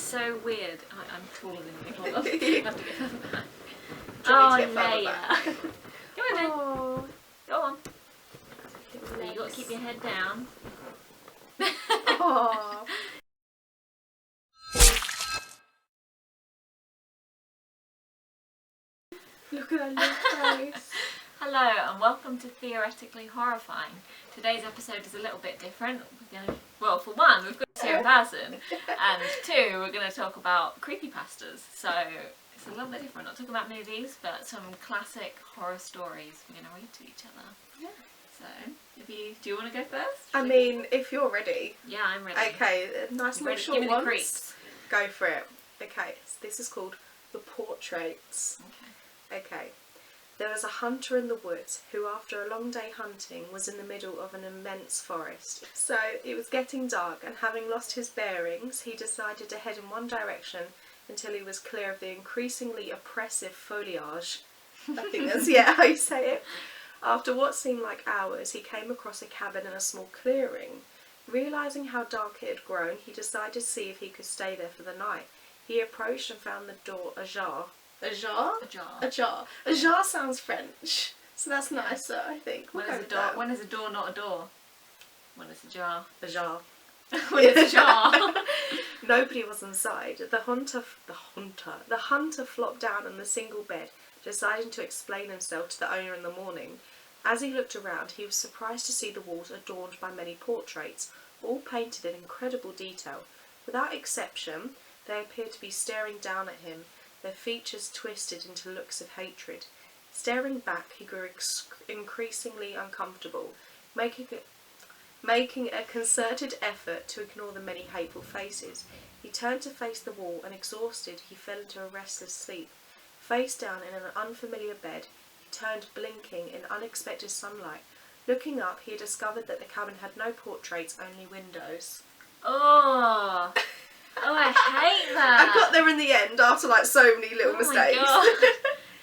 so weird. I'm taller than you. Hold on. I have to get further back. Oh, Leia. Go on then. Oh. Go on. So you got to keep your head down. Oh. Look at that little face. Hello and welcome to Theoretically Horrifying. Today's episode is a little bit different. Well, for one, we've got us here in person, and two, we're going to talk about creepypastas. So it's a little bit different. Not talking about movies, but some classic horror stories we're going to read to each other. Yeah. So, do you want to go first? I mean, if you're ready. Yeah, I'm ready. Okay, nice little short Give me the ones. creeps. Go for it. Okay, so this is called The Portraits. Okay. There was a hunter in the woods who, after a long day hunting, was in the middle of an immense forest. So it was getting dark, and having lost his bearings, he decided to head in one direction until he was clear of the increasingly oppressive foliage. I think that's, how you say it. After what seemed like hours, he came across a cabin in a small clearing. Realising how dark it had grown, he decided to see if he could stay there for the night. He approached and found the door ajar. Ajar? Ajar. Ajar. Ajar sounds French, so that's nicer, I think. When is a door not a door? When is a jar? Ajar. When is a jar? Nobody was inside. The hunter flopped down on the single bed, deciding to explain himself to the owner in the morning. As he looked around, he was surprised to see the walls adorned by many portraits, all painted in incredible detail. Without exception, they appeared to be staring down at him, their features twisted into looks of hatred. Staring back, he grew increasingly uncomfortable, making a concerted effort to ignore the many hateful faces. He turned to face the wall, and exhausted, he fell into a restless sleep. Face down in an unfamiliar bed, he turned blinking in unexpected sunlight. Looking up, he discovered that the cabin had no portraits, only windows. Oh! Oh, I hate that. I got there in the end after like so many little mistakes. My God.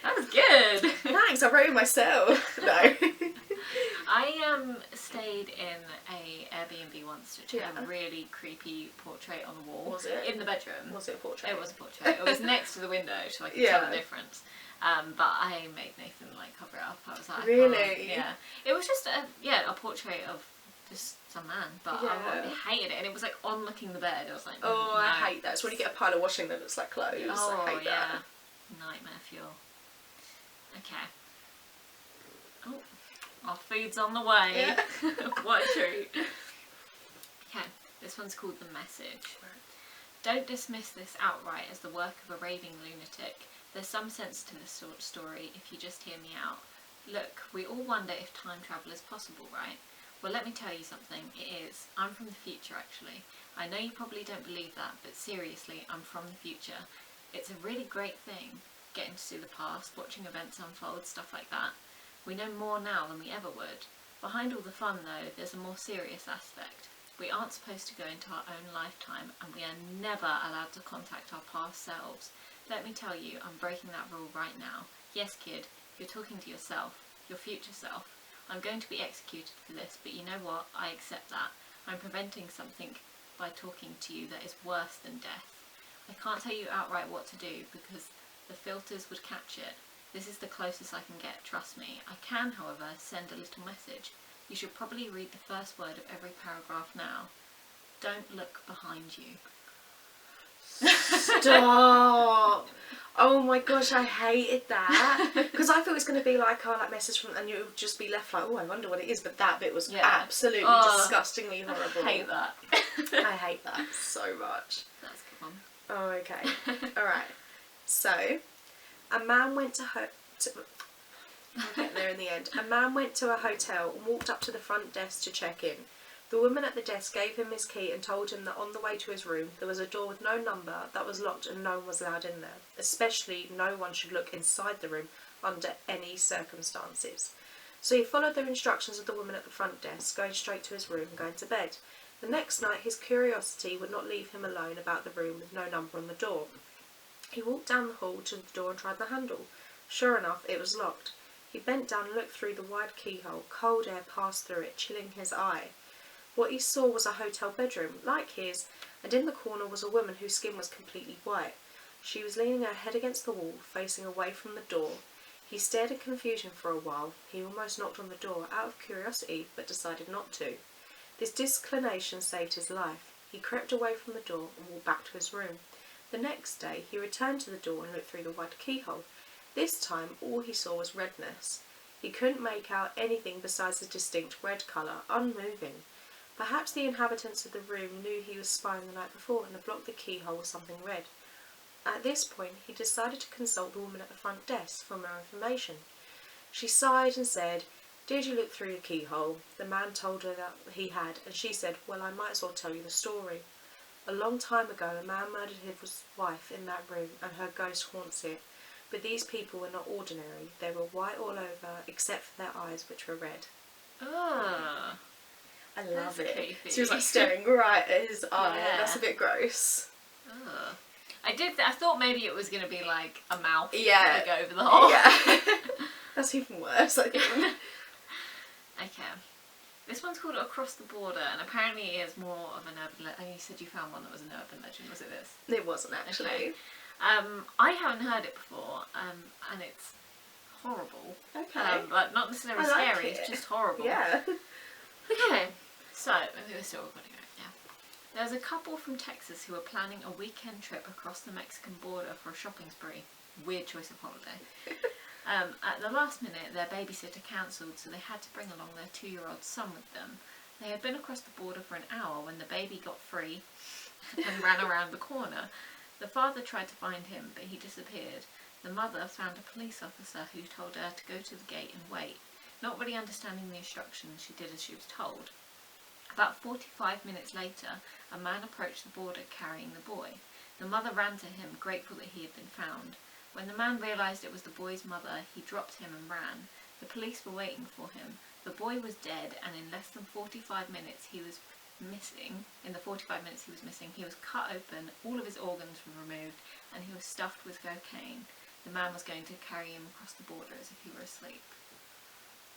That was good. Thanks, I wrote it myself. No. I stayed in a Airbnb once which had a really creepy portrait on the wall. Was it? In the bedroom. Was it a portrait? It was a portrait. It was next to the window so I could tell the difference. But I made Nathan like cover it up. I was like, really? Yeah. It was just a portrait of just some man, but I hated it, and it was like on looking the bed. I was like, oh, no. I hate that. It's when you get a pile of washing that looks like clothes. Oh, I hate that. Nightmare fuel. Okay. Oh, our food's on the way. Yeah. What a treat. Okay, this one's called The Message. Don't dismiss this outright as the work of a raving lunatic. There's some sense to this sort of story if you just hear me out. Look, we all wonder if time travel is possible, right? Well, let me tell you something, it is. I'm from the future, actually. I know you probably don't believe that, but seriously, I'm from the future. It's a really great thing, getting to see the past, watching events unfold, stuff like that. We know more now than we ever would. Behind all the fun, though, there's a more serious aspect. We aren't supposed to go into our own lifetime, and we are never allowed to contact our past selves. Let me tell you, I'm breaking that rule right now. Yes, kid, you're talking to yourself, your future self. I'm going to be executed for this, but you know what? I accept that. I'm preventing something by talking to you that is worse than death. I can't tell you outright what to do because the filters would catch it. This is the closest I can get, trust me. I can, however, send a little message. You should probably read the first word of every paragraph now. Don't look behind you. Stop! Oh my gosh, I hated that. Because I thought it was going to be like, message from, and you would just be left like, oh, I wonder what it is. But that bit was absolutely disgustingly horrible. I hate that. I hate that so much. That's a good one. Oh, okay. Alright. So, a man went I'll get there in the end. A man went to a hotel and walked up to the front desk to check in. The woman at the desk gave him his key and told him that on the way to his room there was a door with no number that was locked and no one was allowed in there. Especially no one should look inside the room under any circumstances. So he followed the instructions of the woman at the front desk, going straight to his room and going to bed. The next night his curiosity would not leave him alone about the room with no number on the door. He walked down the hall to the door and tried the handle. Sure enough, it was locked. He bent down and looked through the wide keyhole. Cold air passed through it, chilling his eye. What he saw was a hotel bedroom, like his, and in the corner was a woman whose skin was completely white. She was leaning her head against the wall, facing away from the door. He stared in confusion for a while. He almost knocked on the door out of curiosity, but decided not to. This disinclination saved his life. He crept away from the door and walked back to his room. The next day, he returned to the door and looked through the wide keyhole. This time, all he saw was redness. He couldn't make out anything besides a distinct red colour, unmoving. Perhaps the inhabitants of the room knew he was spying the night before and had blocked the keyhole with something red. At this point, he decided to consult the woman at the front desk for more information. She sighed and said, "Did you look through the keyhole?" The man told her that he had, and she said, "Well, I might as well tell you the story. A long time ago, a man murdered his wife in that room, and her ghost haunts it. But these people were not ordinary. They were white all over, except for their eyes, which were red." Oh. I love it. Creepy. She was like staring right at his eye. Yeah. That's a bit gross. Oh. I thought maybe it was going to be like a mouth Yeah. that would go over the hole. Yeah. That's even worse, I think. Okay. This one's called Across the Border, and apparently it is more of an urban legend. You said you found one that was an urban legend. Was it this? It wasn't actually. Okay. I haven't heard it before, and it's horrible. Okay. But not necessarily I like scary, it. it's just horrible. Yeah. Okay, so maybe we're still recording it, yeah. There's a couple from Texas who were planning a weekend trip across the Mexican border for a shopping spree. Weird choice of holiday. At the last minute, their babysitter cancelled, so they had to bring along their 2-year-old son with them. They had been across the border for an hour when the baby got free and ran around the corner. The father tried to find him, but he disappeared. The mother found a police officer who told her to go to the gate and wait. Not really understanding the instructions, she did as she was told. About 45 minutes later, a man approached the border carrying the boy. The mother ran to him, grateful that he had been found. When the man realised it was the boy's mother, he dropped him and ran. The police were waiting for him. The boy was dead, and in less than 45 minutes he was missing. In the 45 minutes he was missing, he was cut open, all of his organs were removed, and he was stuffed with cocaine. The man was going to carry him across the border as if he were asleep.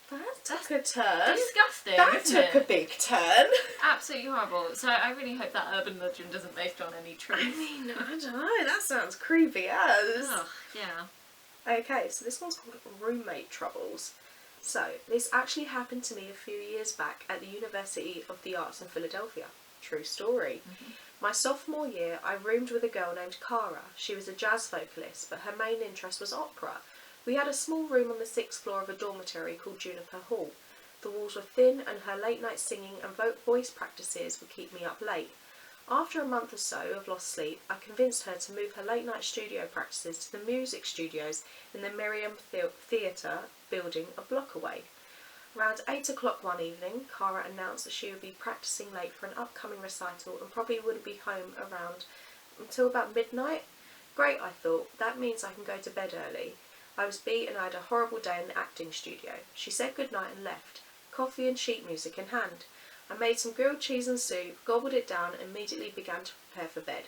That took a turn. Disgusting. That isn't took it? a big turn. Absolutely horrible. So I really hope that urban legend isn't based on any truth. I mean, I don't know. That sounds creepy as. Ugh, yeah. Okay, so this one's called Roommate Troubles. So, this actually happened to me a few years back at the University of the Arts in Philadelphia. True story. Mm-hmm. My sophomore year, I roomed with a girl named Cara. She was a jazz vocalist, but her main interest was opera. We had a small room on the 6th floor of a dormitory called Juniper Hall. The walls were thin, and her late-night singing and voice practices would keep me up late. After a month or so of lost sleep, I convinced her to move her late-night studio practices to the music studios in the Miriam Theatre building a block away. Around 8 o'clock one evening, Cara announced that she would be practising late for an upcoming recital and probably wouldn't be home around until about midnight. Great, I thought. That means I can go to bed early. I was beat and I had a horrible day in the acting studio. She said goodnight and left, coffee and sheet music in hand. I made some grilled cheese and soup, gobbled it down and immediately began to prepare for bed.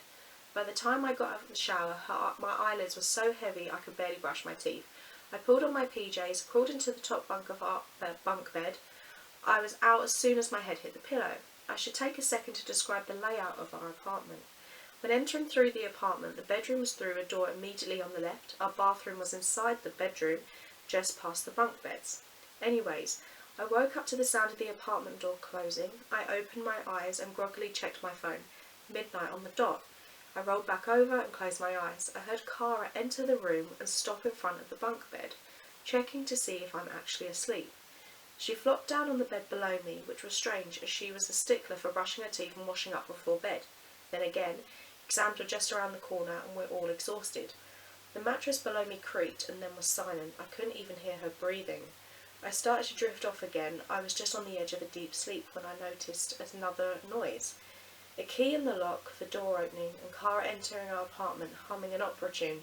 By the time I got out of the shower, my eyelids were so heavy I could barely brush my teeth. I pulled on my PJs, crawled into the top bunk of our bunk bed. I was out as soon as my head hit the pillow. I should take a second to describe the layout of our apartment. When entering through the apartment, the bedroom was through a door immediately on the left. Our bathroom was inside the bedroom, just past the bunk beds. Anyways, I woke up to the sound of the apartment door closing. I opened my eyes and groggily checked my phone. Midnight on the dot. I rolled back over and closed my eyes. I heard Cara enter the room and stop in front of the bunk bed, checking to see if I'm actually asleep. She flopped down on the bed below me, which was strange as she was a stickler for brushing her teeth and washing up before bed. Then again, exams were just around the corner and we're all exhausted. The mattress below me creaked and then was silent. I couldn't even hear her breathing. I started to drift off again. I was just on the edge of a deep sleep when I noticed another noise. A key in the lock, the door opening, and Cara entering our apartment, humming an opera tune.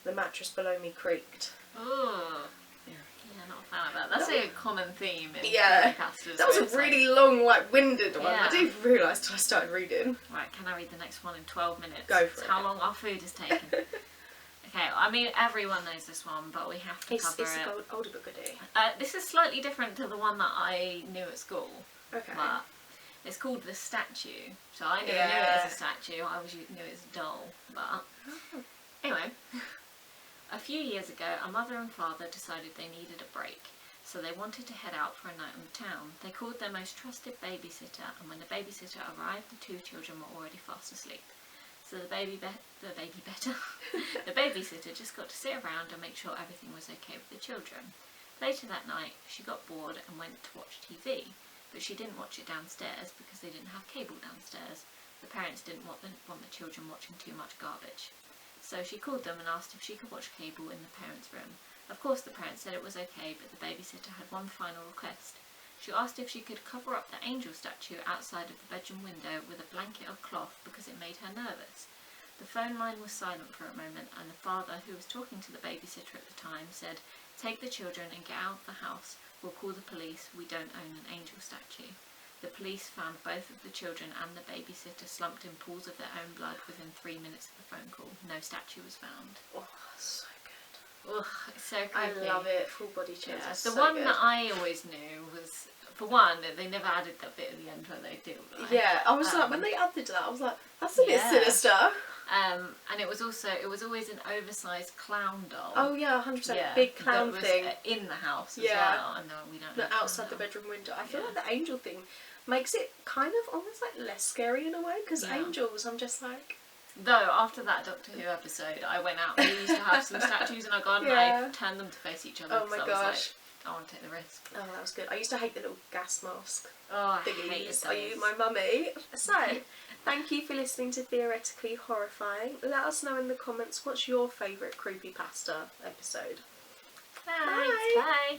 The mattress below me creaked. Oh. Yeah, not a fan of that. That's a common theme in yeah. Creepypastas. That was a really long, winded one. Yeah. I didn't even realise till I started reading. Right, can I read the next one in 12 minutes? Go for It's it. how long our food is taking. Okay, I mean, everyone knows this one, but we have to cover It's it. an oldie but goodie. This is slightly different to the one that I knew at school. Okay. But It's called The Statue. So I never knew it as a statue. I always knew it as a doll. But anyway, a few years ago, a mother and father decided they needed a break. So they wanted to head out for a night on the town. They called their most trusted babysitter, and when the babysitter arrived, the two children were already fast asleep. So the babysitter just got to sit around and make sure everything was okay with the children. Later that night, she got bored and went to watch TV, but she didn't watch it downstairs because they didn't have cable downstairs. The parents didn't want the children watching too much garbage. So she called them and asked if she could watch cable in the parents' room. Of course the parents said it was okay, but the babysitter had one final request. She asked if she could cover up the angel statue outside of the bedroom window with a blanket of cloth because it made her nervous. The phone line was silent for a moment, and the father, who was talking to the babysitter at the time, said, "Take the children and get out of the house. We'll call the police. We don't own an angel statue." The police found both of the children and the babysitter slumped in pools of their own blood within 3 minutes of the phone call. No statue was found. Oh, so good. Ugh, it's so creepy. I love it. Full body chills. Yeah, are the so one good. that I always knew was, for one, that they never added that bit at the end where they do. Like, Yeah, I was like, when they added that, I was like, that's a bit sinister. And it was always an oversized clown doll. Oh yeah, 100%. Big clown that was, thing. In the house as well. And no, we don't. Not outside the bedroom window. I feel like the angel thing makes it kind of almost like less scary in a way, because angels, I'm just like. Though after that Doctor Who episode, I went out and we used to have some statues in our garden. I turned them to face each other. Oh my gosh! I was like, I want to take the risk. Oh, that was good. I used to hate the little gas mask. Oh, I hated those. I used my mummy. So, thank you for listening to Theoretically Horrifying. Let us know in the comments what's your favourite creepypasta episode. Thanks. Bye.